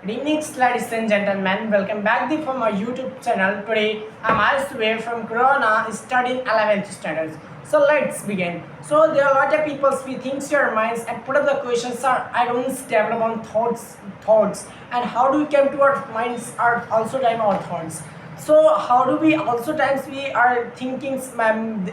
Good evening, ladies and gentlemen. Welcome back from our YouTube channel. Today, I'm Asway from Corona, studying 11th standards. So let's begin. So there are a lot of people we think your minds and put up the questions are I don't develop on thoughts, and how do we come to our minds are also time our thoughts. So how do we also times we are thinking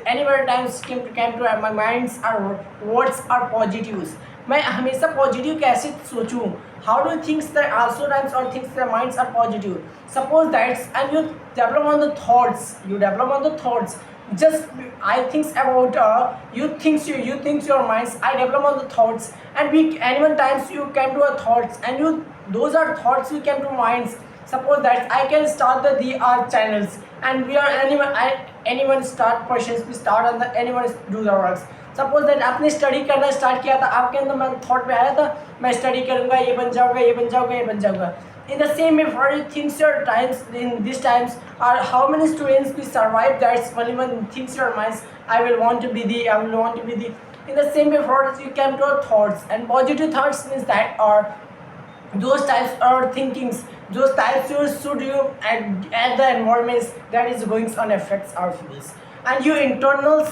anywhere times came to my minds our words are positives. मैं हमेशा positive कैसे सोचूं? How do you think that also times or things their minds are positive? Suppose that's and you develop on the thoughts. You develop on the thoughts. Just I think about you think your minds. I develop on the thoughts and we anyone times you came to a thoughts and you those are thoughts you came to minds. Suppose that I can start the channels and we are anyone start questions we start and anyone do the works. Suppose that आपने study करना start किया था आपके अंदर मैं thought में आया था मैं स्टडी करूँगा ये बन जाऊँगा ये बन जाऊँगा ये बन जाऊँगा in the same way for you thinks your times in this times are how many students भी survive that's only one thinks your minds I will want to be the I will want to be the in the same way for you came to our thoughts and positive thoughts means that are those types of thinkings those types you should you at the environments that is going on affects our feels and your internals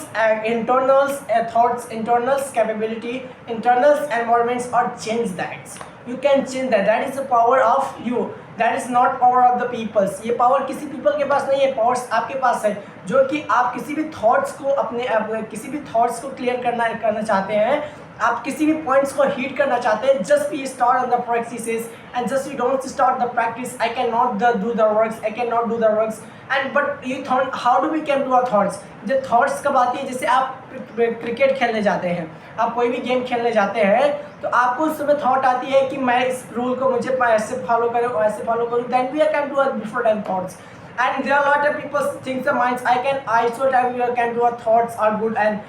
thoughts internals capability internals environments are change that you can change that is the power of you that is not power of the peoples ये power किसी people के पास नहीं है powers आपके पास है जो कि आप किसी भी thoughts को अपने किसी भी thoughts को clear करना चाहते हैं आप किसी भी पॉइंट्स को हीट करना चाहते हैं just we start on the practices and just you don't start the practice I can not do the works I can not do the works and but you thought how do we came to our thoughts जो thoughts कब आती है जैसे आप cricket खेलने जाते हैं आप कोई भी गेम खेलने जाते हैं तो आपको उस समय थॉट आती है कि मैं इस रूल को मुझे ऐसे फॉलो करूँ ऐसे फॉलो करूँ then we are came to before time thoughts and there are a lot of people think the minds I so time you can do thoughts are good and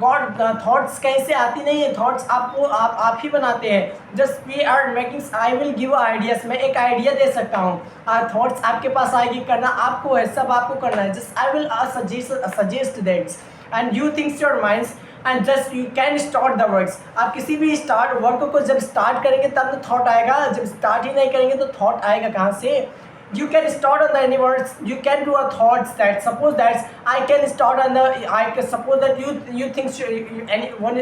God thoughts कैसे आती नहीं है thoughts आपको आप ही बनाते हैं just we are making I will give ideas मैं एक आइडिया दे सकता हूँ thoughts आपके पास आएगी करना आपको है सब आपको करना है just I will suggest that and you think your minds and just you can start the works आप किसी भी स्टार्ट वर्क को जब स्टार्ट करेंगे तब तो थॉट आएगा जब स्टार्ट ही नहीं करेंगे तो थॉट आएगा कहाँ से you can start on the universe you can do a thoughts that suppose that I can start on the I can suppose that you think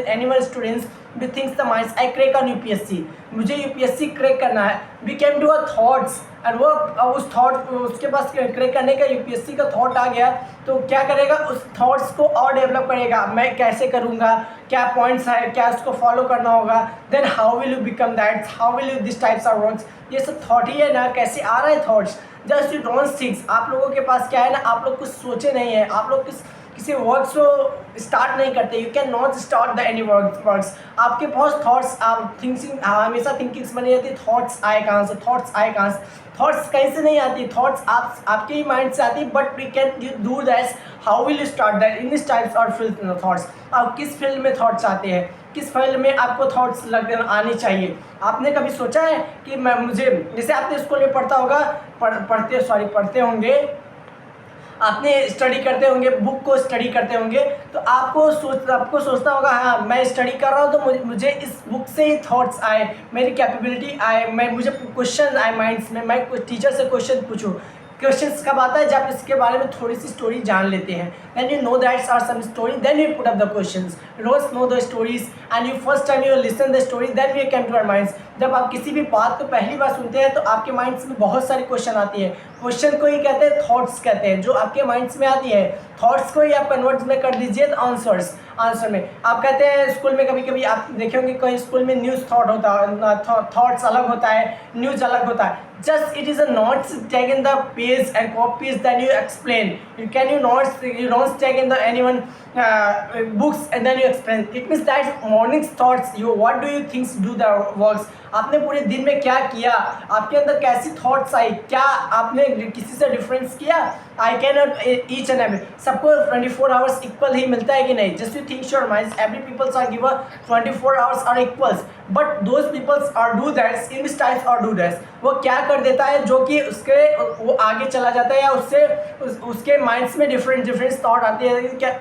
anyone students भी thinks the minds I crack on UPSC मुझे UPSC crack करना है we came to a thoughts and वो उस thought उसके पास crack करने का UPSC का थॉट आ गया तो क्या करेगा उस थॉट्स को और डेवलप करेगा मैं कैसे करूँगा क्या पॉइंट्स है क्या उसको फॉलो करना होगा then how will you become that how will you this types of works ये सब थॉट ही है ना कैसे आ रहा है thoughts just you don't thinks आप लोगों के पास क्या है ना आप लोग कुछ सोचे नहीं है आप लोग किसी वर्क्स को स्टार्ट नहीं करते you can not start the any works आपके पास थॉट्स आप थिंकिंग हमेशा थिंकिंग्स बनी रहती है थॉट्स आए कहाँ से थॉट्स कहीं से नहीं आती थॉट्स आपके ही माइंड से आती but we can you do that how will you start that in this types और फील्ड थॉट्स आप किस फील्ड में थॉट्स आते हैं किस फील्ड में आपको थॉट्स आनी चाहिए आपने कभी सोचा है कि मैं मुझे जैसे आपने स्कूल में पढ़ता होगा पढ़ते होंगे आपने स्टडी करते होंगे बुक को स्टडी करते होंगे तो आपको सोचना होगा हाँ मैं स्टडी कर रहा हूँ तो मुझे इस बुक से ही थॉट्स आए मेरी कैपेबिलिटी आए मुझे क्वेश्चन आए माइंड्स में मैं टीचर से क्वेश्चन पूछूँ क्वेश्चंस कब आता है जब इसके बारे में थोड़ी सी स्टोरी जान लेते हैं then you know that's are some story then you put up the questions रोज know the stories and you first time you listen the story then you came to our minds जब आप किसी भी बात को पहली बार सुनते हैं तो आपके माइंड्स में बहुत सारे क्वेश्चन आती है क्वेश्चन को ही कहते हैं थॉट्स कहते हैं जो आपके माइंड्स में आती है थॉट्स को ही आप कन्वर्ट में कर दीजिए आंसर में आप कहते हैं स्कूल में कभी कभी आप देखे होंगे कहीं स्कूल में न्यूज़ थॉट होता है थॉट्स अलग होता है न्यूज़ अलग होता है just it is a notes take in the page and copies then you explain you don't take in the anyone books and then you explain it means that morning thoughts you what do you think do the works आपने पूरे दिन में क्या किया आपके अंदर कैसी thoughts I क्या आपने किसी से डिफरेंस किया I can not each and every सबको 24 आवर्स इक्वल ही मिलता है कि नहीं just you think your mind every peoples are given 24 hours are equals but those peoples are do that's in this types और डू दैट्स वो क्या कर देता है जो कि उसके वो आगे चला जाता है या उसके माइंड्स में डिफरेंट थॉट आती है क्या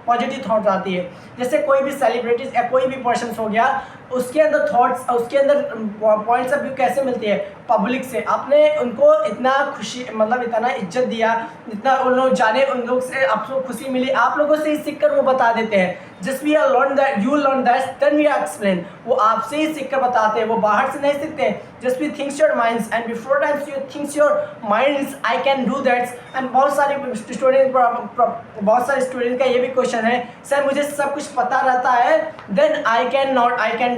पॉजिटिव थॉट आती है जैसे कोई भी सेलिब्रिटीज या कोई भी पर्सन हो गया उसके अंदर थॉट्स, उसके अंदर पॉइंट्स ऑफ व्यू कैसे मिलती है? पब्लिक से। आपने उनको इतना खुशी, मतलब इतना इज्जत दिया, इतना उन लोग जाने, उन लोग से आपको खुशी मिली, आप लोगों से ही सीख कर वो बता देते हैं। Just we are learn that, you learn that, then we explain. वो आपसे ही सीख कर बताते हैं, वो बाहर से नहीं सीखते हैं। Just we thinks your minds and before times you thinks your minds I can do that's. And बहुत सारे स्टूडेंट का ये भी क्वेश्चन है, सर मुझे सब कुछ पता रहता है, then I can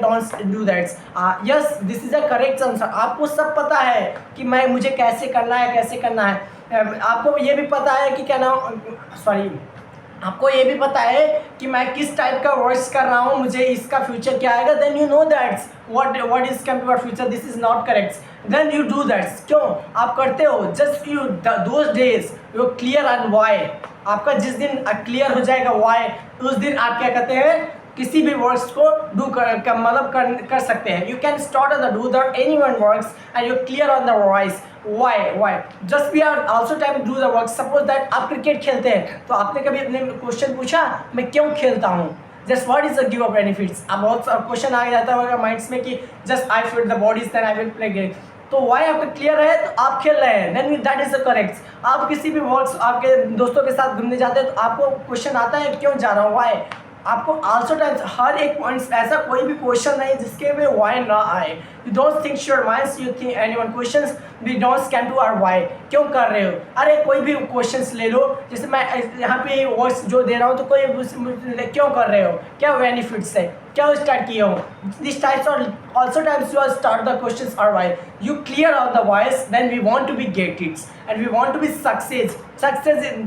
don't do that's. Yes, this is a correct answer. आपको सब पता है कि मुझे कैसे करना है, कैसे करना है। आपको ये भी पता है कि क्या नाम, सॉरी, आपको ये भी पता है कि मैं किस टाइप का वर्क्स कर रहा हूँ, मुझे इसका फ्यूचर क्या आएगा, then you know that's what is come to our future, this is not correct, then you do that's. क्यों आप करते हो? Just you those days you clear on why. आपका जिस दिन क्लियर हो जाएगा वाई, उस दिन आप क्या कहते हैं, किसी भी वर्क्स को डू कर सकते हैं। You can start on the do the any one works and you clear on the voice why. Just we are also time do the work. Suppose that आप क्रिकेट खेलते हैं, तो आपने कभी अपने क्वेश्चन पूछा मैं क्यों खेलता हूँ? Just what is the give a benefits. अब बहुत क्वेश्चन आ जाता होगा माइंड्स में कि just I fit the bodies then I will play game. तो वाई आपका क्लियर है तो आप खेल रहे हैं, then that is the correct. आप किसी भी वर्क्स, आपके दोस्तों के साथ घूमने जाते हैं तो आपको क्वेश्चन आता है क्यों जा रहा हूँ, वाई। आपको आल्सो टाइम्स हर एक पॉइंट्स, ऐसा कोई भी क्वेश्चन नहीं जिसके में वाई ना आए। You don't think your minds, you think anyone questions we don't scan to our why. क्यों कर रहे हो? अरे कोई भी क्वेश्चंस ले लो, जैसे मैं यहाँ पे वर्ड्स जो दे रहा हूँ तो कोई क्यों कर रहे हो, क्या बेनिफिट्स है, क्या स्टार्ट किए हो, दिस टाइप्स और also times you start the questions are why. You clear out the whys, then we want to be get it and we want to be success.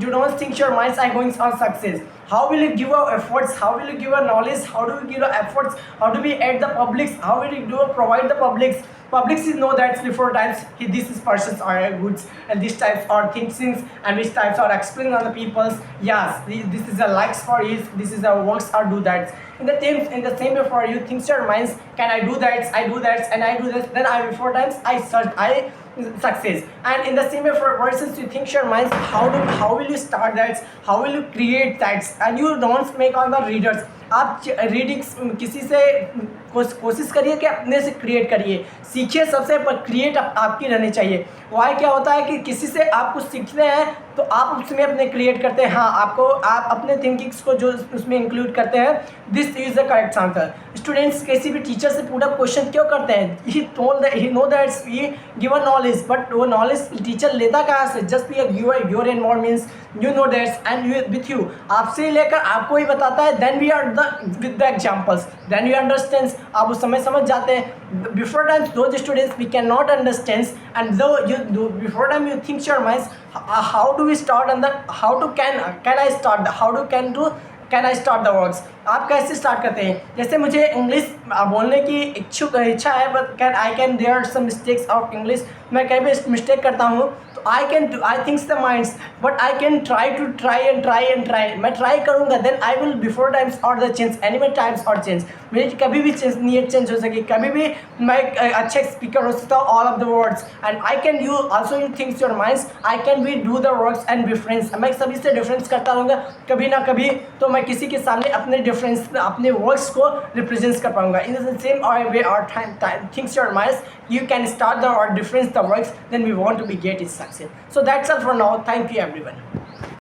You don't think your minds are going on success. How will you give our efforts? How will you give our knowledge? How do we give our efforts? How do we aid the publics? How will you provide the publics? Publics is know that before times this is persons are goods and these types are thinkings and these types are explaining on the people's. Yes, this is a likes for it. This is a works or do that. In the same way for you thinks your minds, can I do that? I do that and I do this. Then I before times I search I success. And in the same way for persons you think your minds, how will you start that? How will you create that? And you don't make all the readers. आप readings किसी से कोशिश करिए कि अपने से create करिए, सीखिए सबसे, पर क्रिएट आपकी रहनी चाहिए। वाई क्या होता है कि किसी से आप कुछ सीखते हैं तो आप उसमें अपने क्रिएट करते हैं। हाँ, आप अपने थिंकिंग्स को जो उसमें इंक्लूड करते हैं, this is the correct answer. Students किसी भी टीचर से पूरा क्वेश्चन क्यों करते हैं? He know that he give a knowledge, but वो नॉलेज टीचर लेता कहाँ से? Just be your environment means you know that's and you with you, आपसे लेकर आपको ही बताता है। Then we are with the examples, then you understand, आप उस समय समझ जाते हैं। Before times though students we can not understand and though you before time you think your minds, how do we start on the how to can I start how do can I start the words. आप कैसे start करते हैं? जैसे मुझे English बोलने की इच्छा है, but I can there some mistakes of English, मैं कहीं भी मिस्टेक करता हूँ तो I thinks the minds, but I can try and मैं ट्राई करूँगा, then I will before times और द चेंज एनी टाइम्स और चेंज, मेरी कभी भी नीयत चेंज हो सके, कभी भी मैं अच्छे स्पीकर हो सकता हूँ all of the words. And I can you also you thinks your minds, I can be do the words and difference, मैं सभी से डिफरेंस करता रहूँगा कभी ना कभी, तो मैं किसी के सामने अपने डिफरेंस, अपने वर्ड्स को रिप्रेजेंट कर पाऊंगा। इन द सेम वे और thinks your minds, you can start the or difference the works, then we want to be get it success. So that's all for now. Thank you everyone.